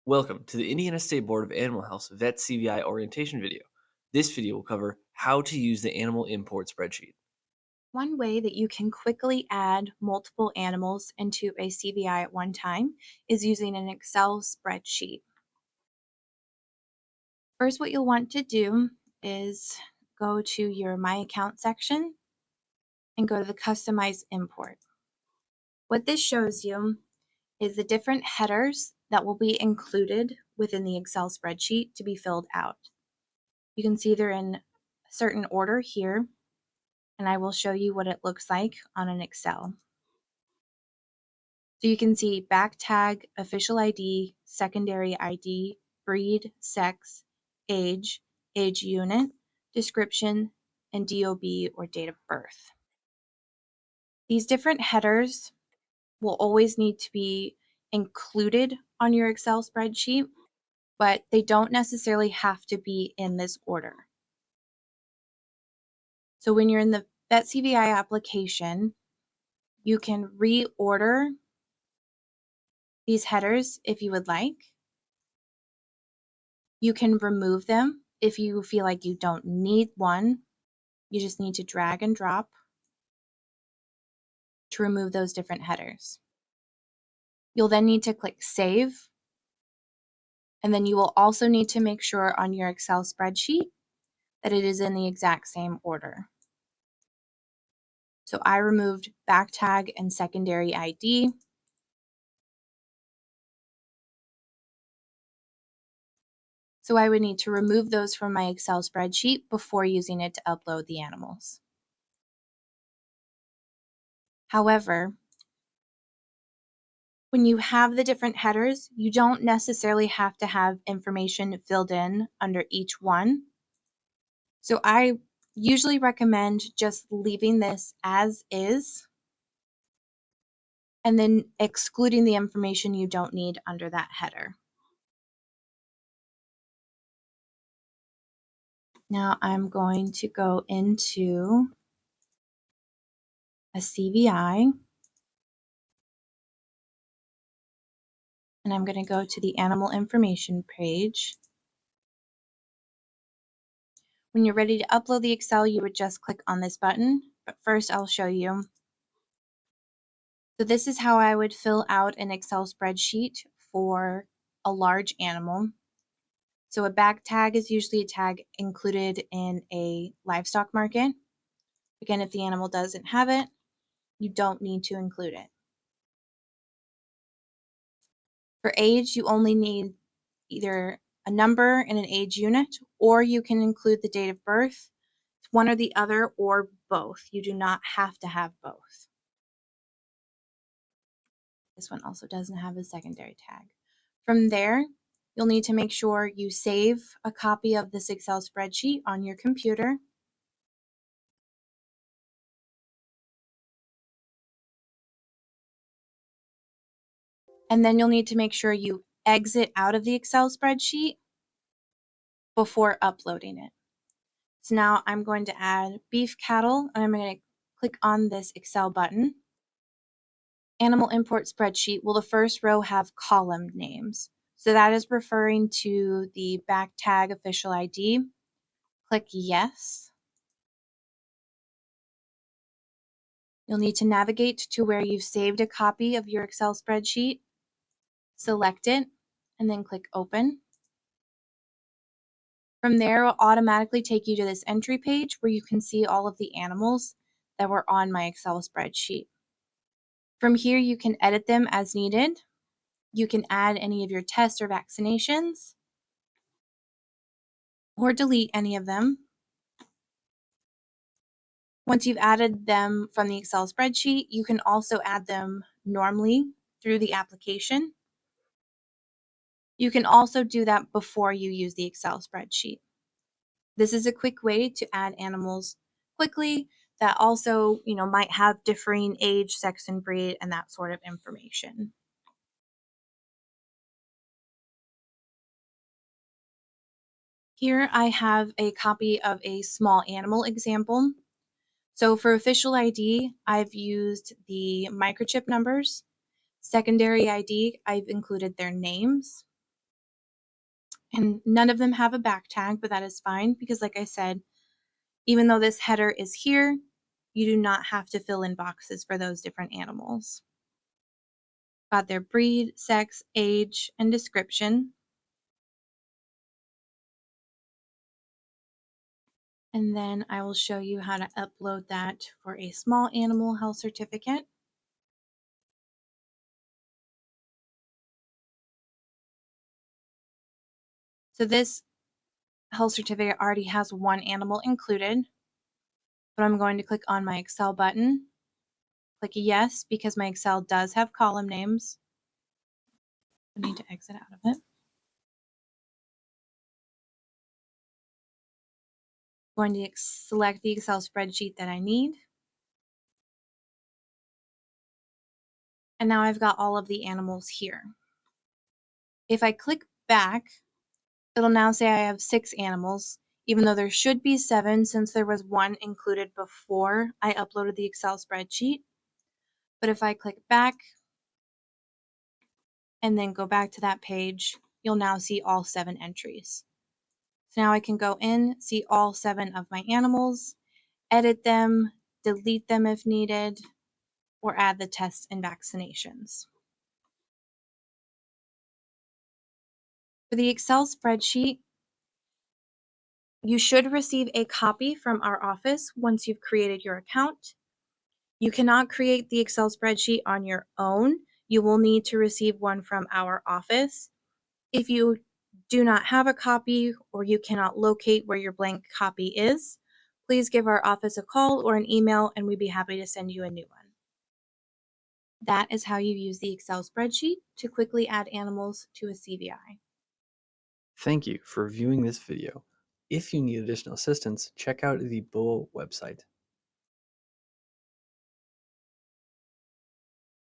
Welcome to the Indiana State Board of Animal Health's VET-CVI orientation video. This video will cover how to use the animal import spreadsheet. One way that you can quickly add multiple animals into a CVI at one time is using an Excel spreadsheet. First, what you'll want to do is go to your My Account section and go to the Customize Import. What this shows you is the different headers that will be included within the Excel spreadsheet to be filled out. You can see they're in a certain order here, and I will show you what it looks like on an Excel. So you can see back tag, official ID, secondary ID, breed, sex, age, age unit, description, and DOB or date of birth. These different headers will always need to be included on your Excel spreadsheet, but they don't necessarily have to be in this order. So when you're in the VET-CVI application, you can reorder these headers if you would like. You can remove them if you feel like you don't need one. You just need to drag and drop to remove those different headers. You'll then need to click Save, and then you will also need to make sure on your Excel spreadsheet that it is in the exact same order. So I removed back tag and secondary ID. So I would need to remove those from my Excel spreadsheet before using it to upload the animals. However, when you have the different headers, you don't necessarily have to have information filled in under each one. So I usually recommend just leaving this as is and then excluding the information you don't need under that header. Now I'm going to go into a CVI. And I'm going to go to the animal information page. When you're ready to upload the Excel, you would just click on this button, but first I'll show you. So this is how I would fill out an Excel spreadsheet for a large animal. So a back tag is usually a tag included in a livestock market. Again, if the animal doesn't have it, you don't need to include it. For age, you only need either a number and an age unit, or you can include the date of birth. It's one or the other, or both. You do not have to have both. This one also doesn't have a secondary tag. From there, you'll need to make sure you save a copy of this Excel spreadsheet on your computer. And then you'll need to make sure you exit out of the Excel spreadsheet before uploading it. So now I'm going to add beef cattle, and I'm going to click on this Excel button. Animal import spreadsheet, will the first row have column names? So that is referring to the back tag official ID. Click yes. You'll need to navigate to where you've saved a copy of your Excel spreadsheet. Select it, and then click open. From there, it will automatically take you to this entry page where you can see all of the animals that were on my Excel spreadsheet. From here, you can edit them as needed. You can add any of your tests or vaccinations, or delete any of them. Once you've added them from the Excel spreadsheet, you can also add them normally through the application. You can also do that before you use the Excel spreadsheet. This is a quick way to add animals quickly that also, might have differing age, sex, and breed, and that sort of information. Here I have a copy of a small animal example. So for official ID, I've used the microchip numbers. Secondary ID, I've included their names. And none of them have a back tag, but that is fine because, like I said, even though this header is here, you do not have to fill in boxes for those different animals. Got their breed, sex, age, and description. And then I will show you how to upload that for a small animal health certificate. So this health certificate already has one animal included, but I'm going to click on my Excel button. Click yes, because my Excel does have column names. I need to exit out of it. I'm going to select the Excel spreadsheet that I need. And now I've got all of the animals here. If I click back, it'll now say I have 6 animals, even though there should be 7 since there was one included before I uploaded the Excel spreadsheet. But if I click back and then go back to that page, you'll now see all 7 entries. So now I can go in, see all 7 of my animals, edit them, delete them if needed, or add the tests and vaccinations. For the Excel spreadsheet, you should receive a copy from our office once you've created your account. You cannot create the Excel spreadsheet on your own. You will need to receive one from our office. If you do not have a copy or you cannot locate where your blank copy is, please give our office a call or an email and we'd be happy to send you a new one. That is how you use the Excel spreadsheet to quickly add animals to a CVI. Thank you for viewing this video. If you need additional assistance, check out the BOAH website.